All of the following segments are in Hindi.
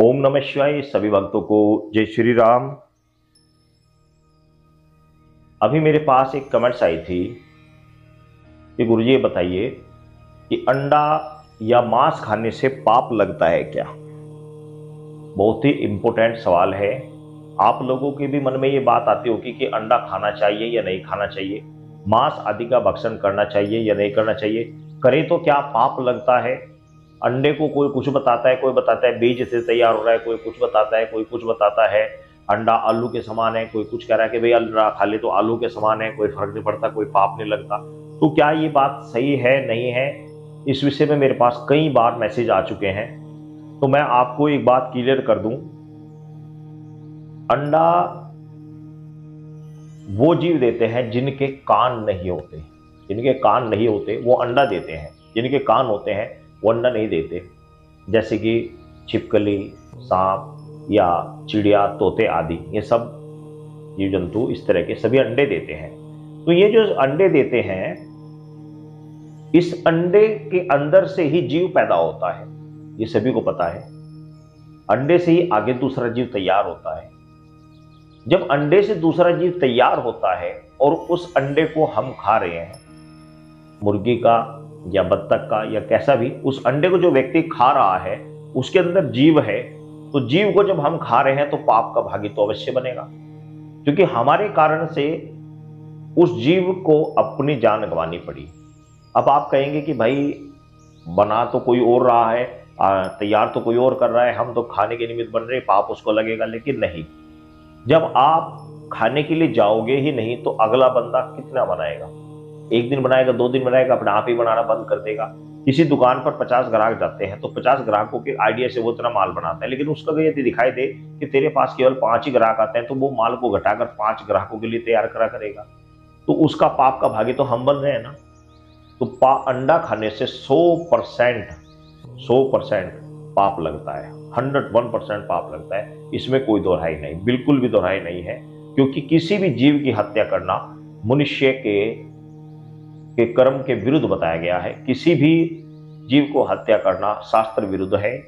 ओम नमः शिवाय। सभी भक्तों को जय श्री राम। अभी मेरे पास एक कमेंट्स आई थी कि गुरुजी ये बताइए कि अंडा या मांस खाने से पाप लगता है क्या। बहुत ही इंपॉर्टेंट सवाल है। आप लोगों के भी मन में ये बात आती होगी कि अंडा खाना चाहिए या नहीं खाना चाहिए, मांस आदि का भक्षण करना चाहिए या नहीं करना चाहिए, करें तो क्या पाप लगता है। अंडे को कोई कुछ बताता है, कोई बताता है बीज से तैयार हो रहा है, कोई कुछ बताता है, कोई कुछ बताता है अंडा आलू के समान है, कोई कुछ कह रहा है कि भाई अंडा खा ले तो आलू के समान है, कोई फर्क नहीं पड़ता, कोई पाप नहीं लगता। तो क्या ये बात सही है नहीं है, इस विषय में मेरे पास कई बार मैसेज आ चुके हैं। तो मैं आपको एक बात क्लियर कर दूं, अंडा वो जीव देते हैं जिनके कान नहीं होते। जिनके कान नहीं होते वो अंडा देते हैं, जिनके कान होते हैं वो अंडा नहीं देते। जैसे कि छिपकली, सांप या चिड़िया, तोते आदि, ये सब जीव जंतु इस तरह के सभी अंडे देते हैं। तो ये जो अंडे देते हैं, इस अंडे के अंदर से ही जीव पैदा होता है, ये सभी को पता है। अंडे से ही आगे दूसरा जीव तैयार होता है। जब अंडे से दूसरा जीव तैयार होता है और उस अंडे को हम खा रहे हैं, मुर्गी का या बत्तख का या कैसा भी, उस अंडे को जो व्यक्ति खा रहा है उसके अंदर जीव है, तो जीव को जब हम खा रहे हैं तो पाप का भागी तो अवश्य बनेगा, क्योंकि हमारे कारण से उस जीव को अपनी जान गंवानी पड़ी। अब आप कहेंगे कि भाई बना तो कोई और रहा है, तैयार तो कोई और कर रहा है, हम तो खाने के निमित्त बन रहे, पाप उसको लगेगा। लेकिन नहीं, जब आप खाने के लिए जाओगे ही नहीं तो अगला बंदा कितना बनाएगा। एक दिन बनाएगा, 2 दिन बनाएगा, अपने आप ही बनाना बंद कर देगा। किसी दुकान पर 50 ग्राहक जाते हैं तो 50 ग्राहकों के आइडिया से वो इतना माल बनाता है, लेकिन उसका यदि दिखाई दे कि तेरे पास केवल 5 ही ग्राहक आते हैं तो वो माल को घटाकर 5 ग्राहकों के लिए तैयार करेगा। तो उसका पाप का भागी तो हम बन रहे हैं ना। तो अंडा खाने से 100% पाप लगता है, 101% पाप लगता है। इसमें कोई दोहराई नहीं, बिल्कुल भी दोहराई नहीं है, क्योंकि किसी भी जीव की हत्या करना मनुष्य के कर्म के विरुद्ध बताया गया है। किसी भी जीव को हत्या करना शास्त्र विरुद्ध है।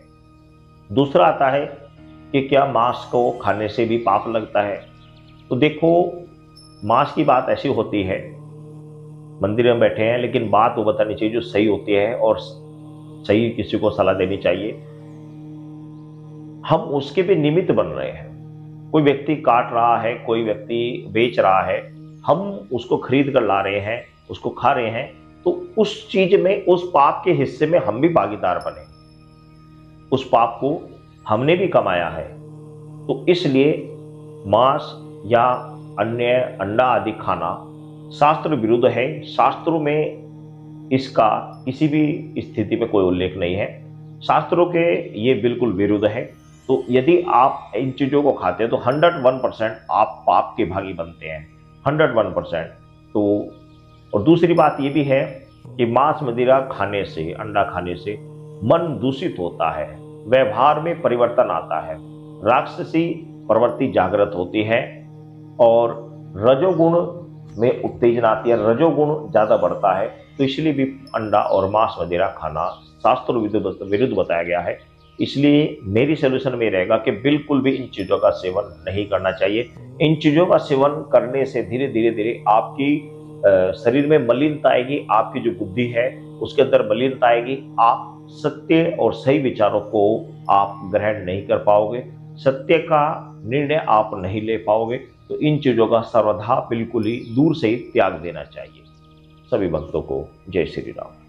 दूसरा आता है कि क्या मांस को खाने से भी पाप लगता है। तो देखो, मांस की बात ऐसी होती है, मंदिर में बैठे हैं लेकिन बात वो बतानी चाहिए जो सही होती है और सही किसी को सलाह देनी चाहिए। हम उसके भी निमित्त बन रहे हैं। कोई व्यक्ति काट रहा है, कोई व्यक्ति बेच रहा है, हम उसको खरीद कर ला रहे हैं, उसको खा रहे हैं, तो उस चीज में, उस पाप के हिस्से में हम भी भागीदार बने। उस पाप को हमने भी कमाया है। तो इसलिए मांस या अन्य अंडा आदि खाना शास्त्र विरुद्ध है। शास्त्रों में इसका किसी भी स्थिति में कोई उल्लेख नहीं है। शास्त्रों के ये बिल्कुल विरुद्ध है। तो यदि आप इन चीजों को खाते हैं तो 101% आप पाप के भागी बनते हैं, 101%। तो और दूसरी बात ये भी है कि मांस मदिरा खाने से, अंडा खाने से मन दूषित होता है, व्यवहार में परिवर्तन आता है, राक्षसी प्रवृत्ति जागृत होती है और रजोगुण में उत्तेजना आती है, रजोगुण ज्यादा बढ़ता है। तो इसलिए भी अंडा और मांस मदिरा खाना शास्त्र विरुद्ध बताया गया है। इसलिए मेरी सोल्यूशन में रहेगा कि बिल्कुल भी इन चीजों का सेवन नहीं करना चाहिए। इन चीजों का सेवन करने से धीरे धीरे आपकी शरीर में मलिनता आएगी, आपकी जो बुद्धि है उसके अंदर मलिनता आएगी, आप सत्य और सही विचारों को आप ग्रहण नहीं कर पाओगे, सत्य का निर्णय आप नहीं ले पाओगे। तो इन चीजों का सर्वथा बिल्कुल ही दूर से ही त्याग देना चाहिए। सभी भक्तों को जय श्री राम।